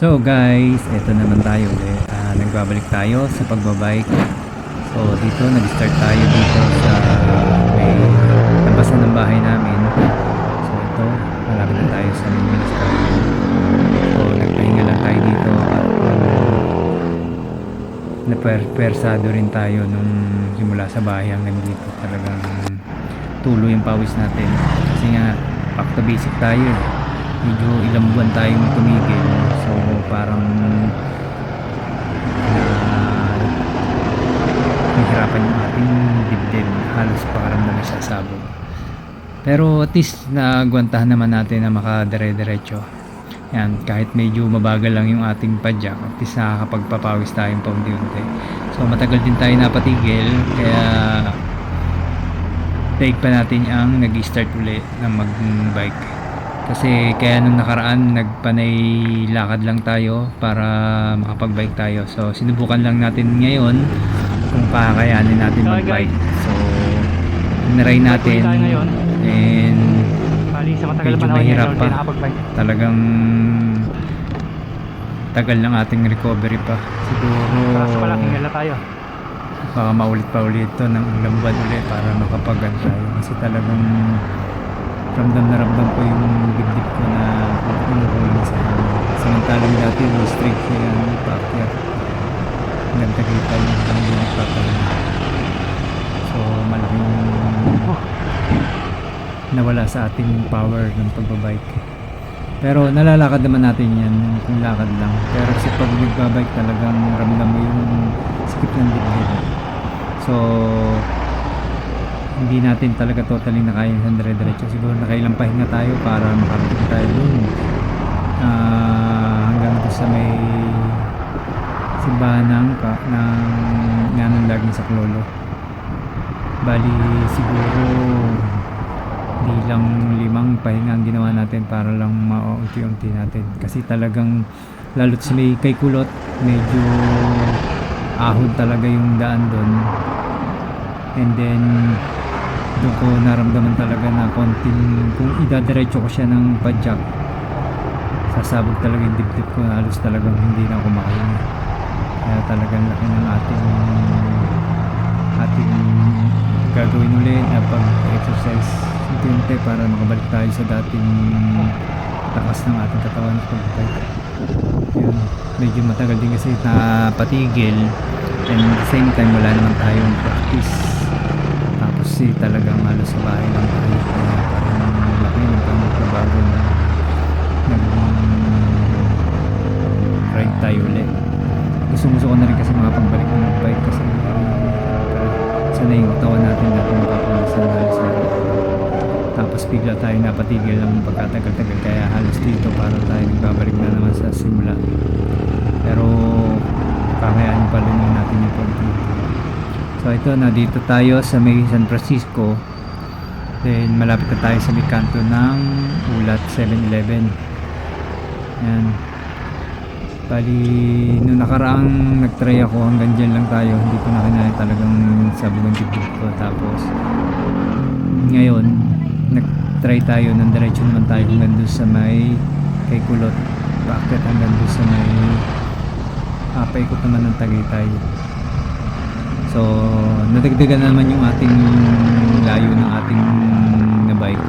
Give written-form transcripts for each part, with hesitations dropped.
So guys, eto naman tayo ulit. Nagbabalik tayo sa pagbabike. So dito, nag-start tayo dito sa may labasan ng bahay namin. So ito, malapit na tayo sa main municipality. So nagpahinga lang tayo dito at napersado rin tayo nung simula sa bahay hanggang dito. Talagang tulo yung pawis natin. Kasi nga, back to basic tayo. Medyo ilang buwan tayong tumigil, so parang nahihirapan yung ating dibdib, halos pakaramdam na sasabog. Pero at least nagwantahan naman natin na makadire-diretso. Yan, kahit medyo mabagal lang yung ating padyak, at least nakakapagpapawis tayong paunti-unti. So matagal din tayo napatigil, kaya daig pa natin ang nag-start ulit ng mag-bike. Kasi kaya nung nakaraan nagpanay lakad lang tayo para makapag-bike tayo. So sinubukan lang natin ngayon kung kakayanin natin mag-bike. So naray natin and medyo mahirap pa. Talagang tagal ng ating recovery pa. Siguro baka maulit pa ulit ito ng ilang buwan ulit para makapag-gan tayo. Kasi talagang ramdam na ramdam ko yung dibdib ko na inuulan sa amin. Samantalang dati straight ko yan paakyat hanggang Tagaytay yung nagpapahinga. So malaking nawala sa ating power ng pagbabike. Pero nalalakad naman natin yan kung lakad lang. Pero sa pag nagbabike talagang ramdam mo yung sikip ng dibdib. So hindi natin talaga totally nakaya sa dire-diretso. Siguro nakailang pahinga tayo para makarating tayo dun hanggang doon sa may simbahan ng laging sa Klolo. Bali siguro di lang 5 pahinga ang ginawa natin para lang maunti-unti natin. Kasi talagang lalo't sa may kay Kulot, medyo ahod talaga yung daan doon. And then doon ko naramdaman talaga na konting, kung idadiretso ko siya ng padyak, sasabog talaga yung dibdib ko, halos talagang hindi na ako makahinga. Kaya talagang laki ng ating gagawin ulit na pag-exercise unti-unti para makabalik tayo sa dating takas ng ating katawan sa pag-bike. Yun, medyo matagal din kasi napatigil, and at the same time wala naman tayong practice. Tapos talagang halos sa bahay lang tayo, kaya parang laki ng pagbabago na nag-ride tayo ulit. Gusto ko na rin kasi makapagbalik ng bike kasi sanay yung katawan natin dati mapapawisan halos araw-araw. Tapos bigla tayo napatigil ng pagkatagal-tagal, kaya halos dito parang tayo nagbabalik na naman sa simula. Pero kakayanin pa rin natin yung pag-titigil. So ito, na dito tayo sa may San Francisco. Then malapit na tayo sa may kanto ng Ulat 7-Eleven. Yan. Bali nung nakaraang nagtry ako, hanggang dyan lang tayo. Hindi ko na kinaya, talagang sabog ang dibdib ko. Tapos ngayon nagtry tayo ng diretso naman tayo hanggang doon sa may kay Kulot. Bakit hanggang doon sa may paikot naman ng Tagaytay. So nadagdagan naman yung ating layo ng ating na bike,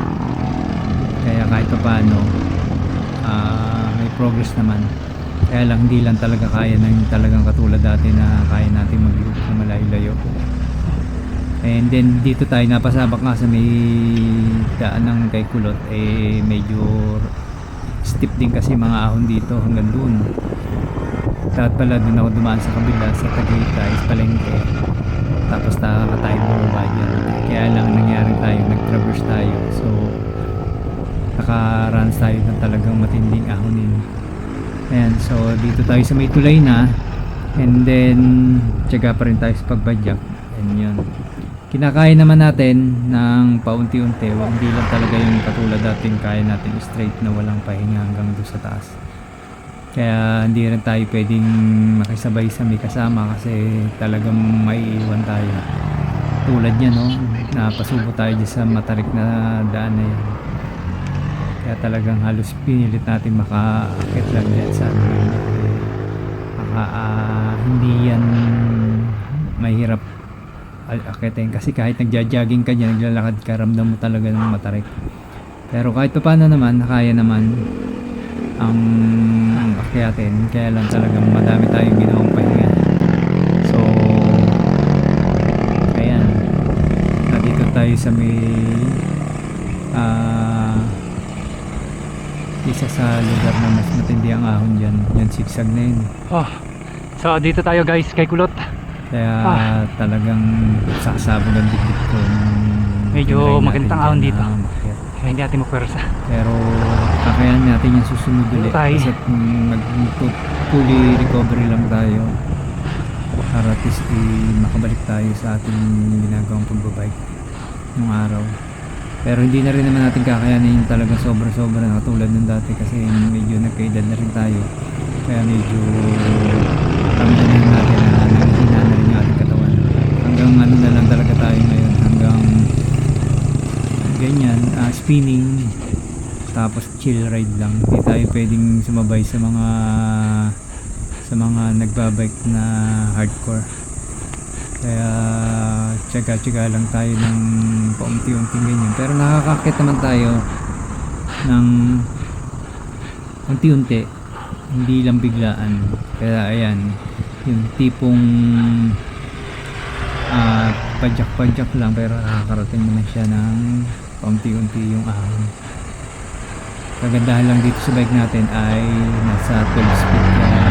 kaya kahit pa paano may progress naman. Kaya lang hindi lang talaga kaya ng talagang katulad dati na kaya natin mag-loop na malayo-layo. And then dito tayo napasabak nga sa may daan ng kay Kulot, medyo steep din kasi mga ahon dito hanggang doon. Dapat pala doon ako dumaan sa kabila sa Tagaytay, sa Palengke, tapos tayo bumaba dyan. Kaya lang nangyari tayo, nag-traverse tayo, so naka-runs tayo ng talagang matinding ahonin. Ayan, so dito tayo sa may tulay na, and then tiyaga pa rin tayo sa pagbadyak. And yun, kinakaya naman natin ng paunti-unti. Hindi lang talaga yung katulad dating kaya natin straight na walang pahinga hanggang doon sa taas. Kaya hindi rin tayo pwedeng makisabay sa may kasama kasi talagang maiiwan tayo. Tulad niya, no, napasubo tayo dyan sa matarik na daan na yan. Kaya talagang halos pinilit natin makaakit lang yan sa ano yun. Hindi yan mahirap akitin kasi kahit nagja-jogging ka dyan, naglalakad ka, ramdam mo talaga ng matarik. Pero kahit pa paano naman, kaya naman ang akyatin. Kaya lang talagang madami tayong ginawang pahinga. So ayan, nandito tayo sa may isa sa lugar na mas matindi ang ahon dyan. Yan, sigsag na yun. So dito tayo guys kay Kulot. Kaya talagang sasabog ang dibdib ko. Medyo magandang ahon dito. Kaya hindi natin mapwersa. Pero kakayanin natin yung susunod ulit. Kasi mag-fully recovery lang tayo. Para at least makabalik tayo sa ating ginagawang pagbabike ng araw. Pero hindi na rin naman natin kakayanin yung talagang sobra-sobra na katulad ng dati kasi medyo nagkaedad na rin tayo. Kaya medyo ramdamin natin na nanghihina na rin yung ating katawan. Hanggang ano na lang talaga tayo ngayon, hanggang ganyan, spinning, tapos chill ride lang. Hindi tayo pwedeng sumabay sa mga nagbabike na hardcore. Kaya tsaga-tsaga lang tayo ng paunti-unting ganyan. Pero nakakakit naman tayo ng unti-unti, hindi lang biglaan. Kaya ayan, yung tipong padyak-padyak lang, pero nakakarating naman siya ng paunti-unti yung ahon. Kagandahan lang dito sa bike natin ay nasa 12 speed, kaya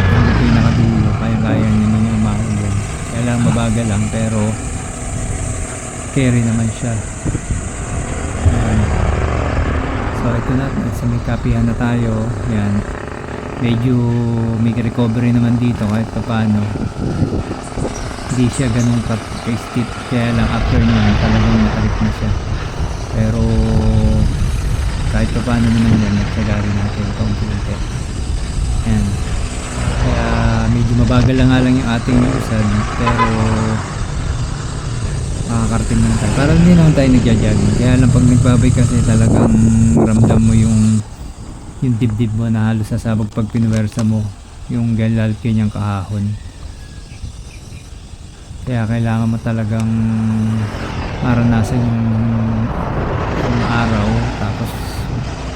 kung ito yung nakadulo, kaya-kaya naman yung umahon yan. Kaya lang mabagal lang, pero carry naman siya. Ayan. So ito na, sa may kapihan na tayo. Ayan, medyo may recovery naman dito kahit pa paano. Hindi siya ganun ka-steep, kaya lang after nun talagang matarik na siya. Pero kahit pa paano naman yan, nagsaga rin natin kaunti-unti. Ayan, kaya medyo mabagal lang nga lang yung ating usad, pero makakarating naman tayo. Parang hindi naman tayo nagja-jogging. Kaya lang pag nagbabay kasi talagang ramdam mo yung dibdib mo na halos sasabog pag pinuwersa mo yung galalki niyang kahahon. Kaya kailangan mo talagang maranasan yung araw, tapos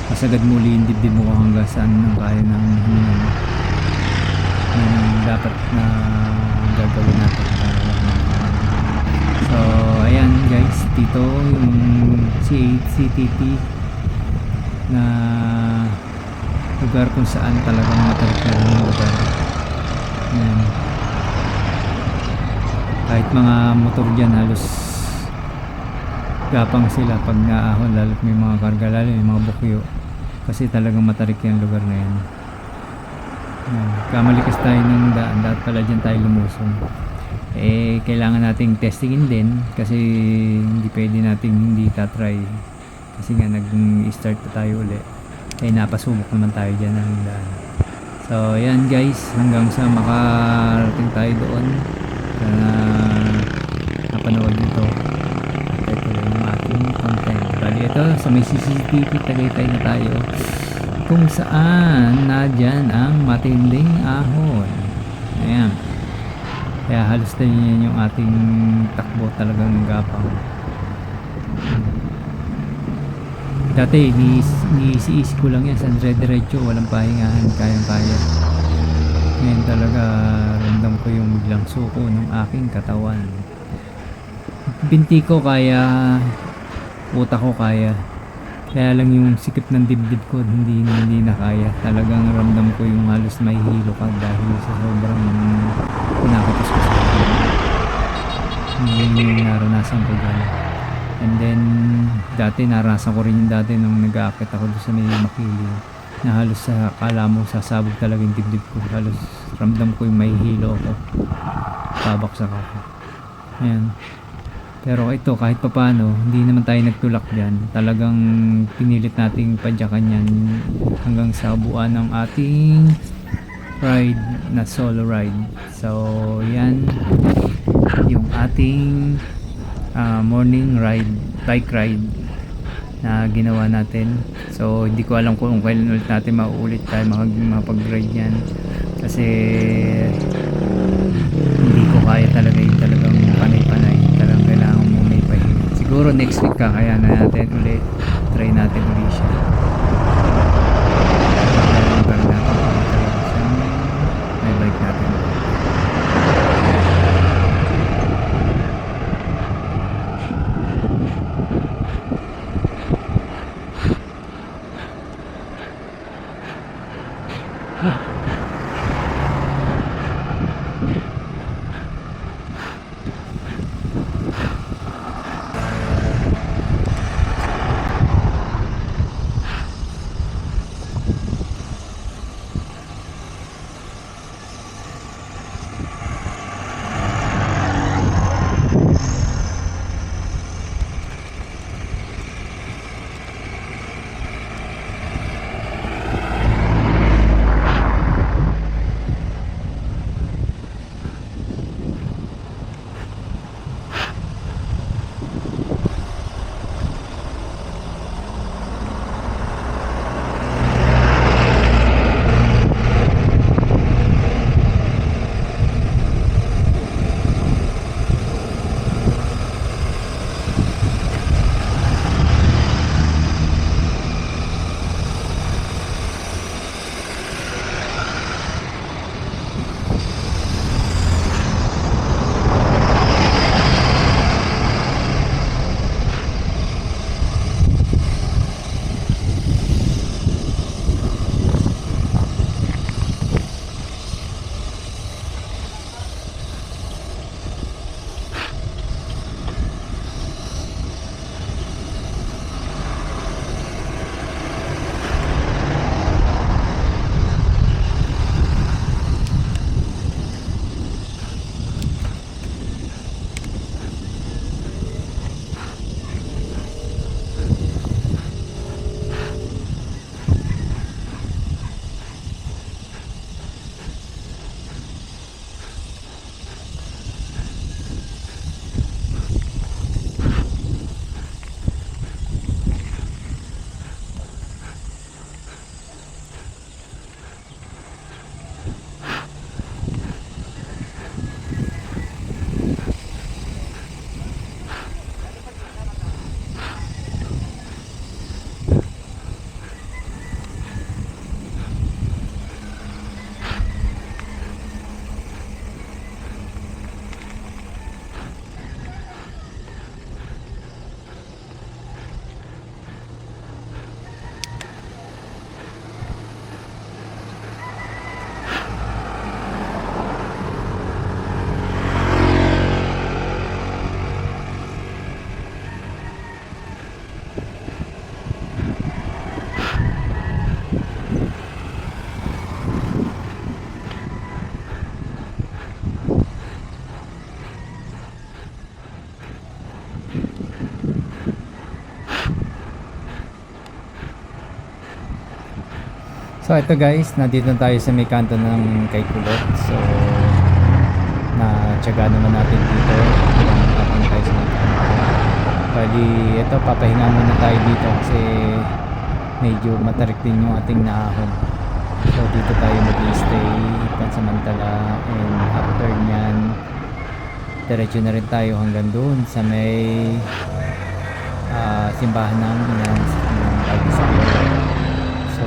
masagad muli yung dibdib mo hanggang saan nang kaya ng hininga mo. Yan dapat na gagawin natin. So ayan guys, dito yung CTT na lugar kung saan talagang matarik na rin yung lugar. Ayan, kahit mga motor dyan halos gapang sila pag naahon, lalo't may mga karga, lalo may mga bukyo, kasi talagang matarik yung lugar na yan. Ayan, kamalikas tayo ng daan, dapat pala dyan tayo lumusong. Kailangan nating testingin din kasi hindi pwede nating hindi tatry, kasi nga nag-start pa tayo ulit. Napasubok naman tayo dyan ng daan. So yan guys, hanggang sa makarating tayo doon. Sana napanood nito. Ito lang yung ating content. Bali ito, sa may CCTV Tagaytay na tayo, kung saan na dyan ang matinding ahon. Ayan, kaya halos na yan yung ating takbo, talagang gapang. Dati ni-easy ko lang yan sa dire-diretso, walang pahingahan, kayang-kaya. Ngayon talaga ramdam ko yung biglang suko ng aking katawan. Binti ko kaya, utak ko kaya, kaya lang yung sikip ng dibdib ko hindi na kaya. Talagang ramdam ko yung halos may hilo ka dahil sa sobrang pinakapas ko sa akin. Yung naranasan ko dyan. And then dati naranasan ko rin yung dati nung nag-aakit ako doon sa may Makili, na halos sa akala mo sasabog talaga yung dibdib ko. Halos ramdam ko yung may hilo ako, babaksak ako. Ayan. Pero ito kahit papano hindi naman tayo nagtulak dyan, talagang pinilit nating padyakan yan hanggang sa buuan ng ating ride na solo ride. So yan yung ating morning ride, bike ride na ginawa natin. So hindi ko alam kung kailan ulit natin mauulit tayo mapag-ride yan, kasi hindi ko kaya talaga yung talagang panay-panay, talagang kailangan mo may pahinga. Siguro next week kakayanan natin ulit, try natin ulit siya. Kailangan natin ulit talaga siya, may bike natin ulit. So ito guys, nandito na tayo sa may kanto ng kay Kulot. So na-tsaga naman natin dito habang tayo sa may kanto. Bali ito, papahinga muna tayo dito kasi medyo matarik din yung ating naahon. So dito tayo mag-stay pansamantala, and after nyan diretso na rin tayo hanggang doon sa may simbahan ng Pag-Isaklo. So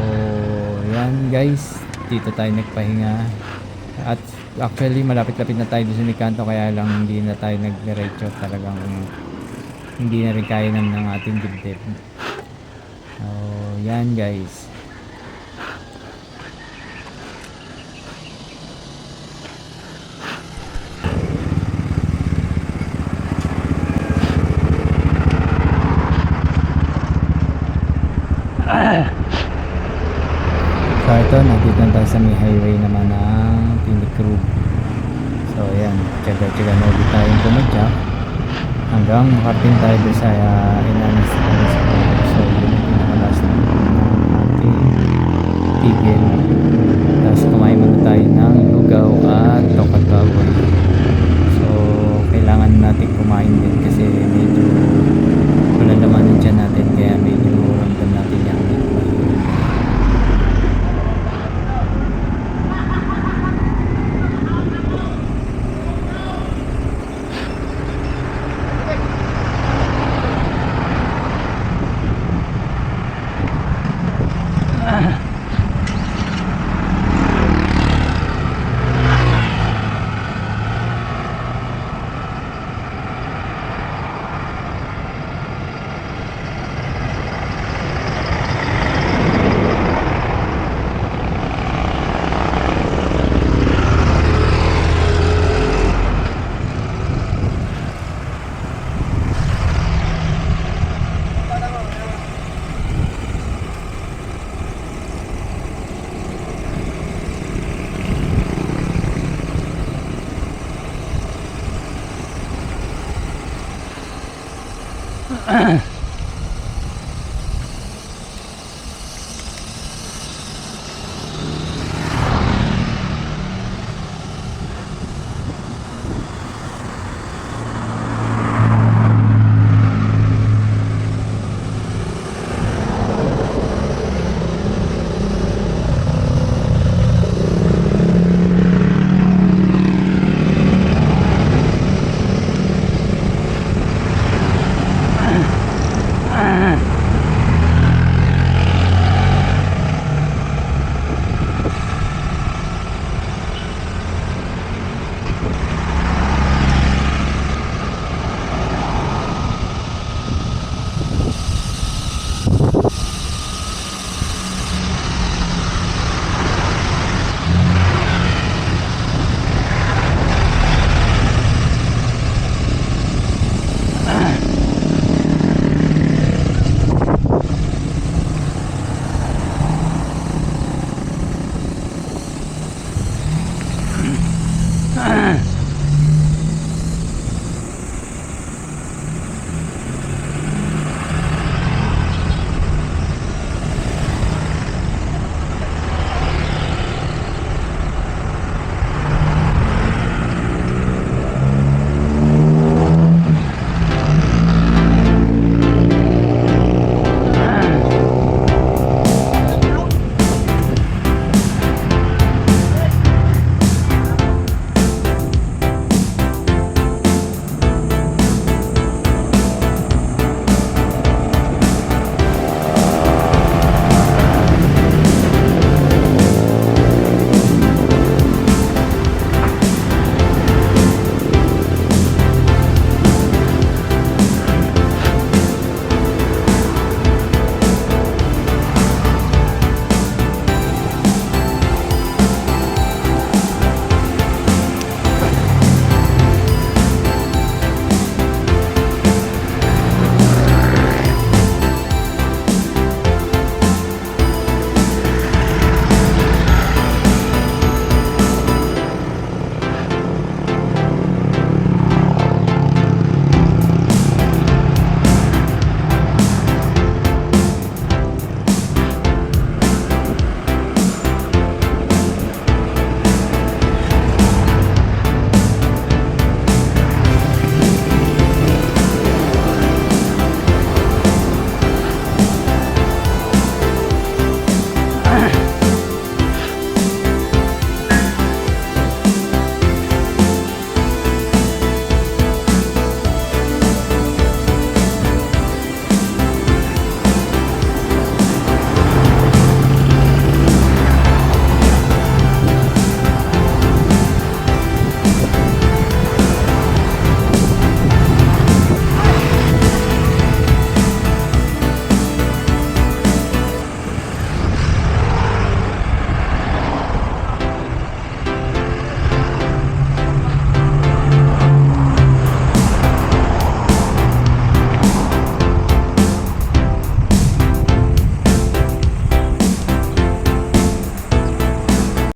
yan guys, dito tayo nagpahinga, at actually malapit-lapit na tayo doon sa Nicanto, kaya lang hindi na tayo nagdiretso, talagang hindi na rin kaya ng ating dibdib. So yan guys. So ito, nandito na tayo sa may highway naman ng Pinicruz. So ayan, tsaga-tsaga na ulit tayong pumadyak hanggang makarating tayo doon sa Inanis. So yun yung pinakalas ng ating tigil. Tapos kumain muna tayo ng lugaw at tokat baboy. So kailangan natin kumain din kasi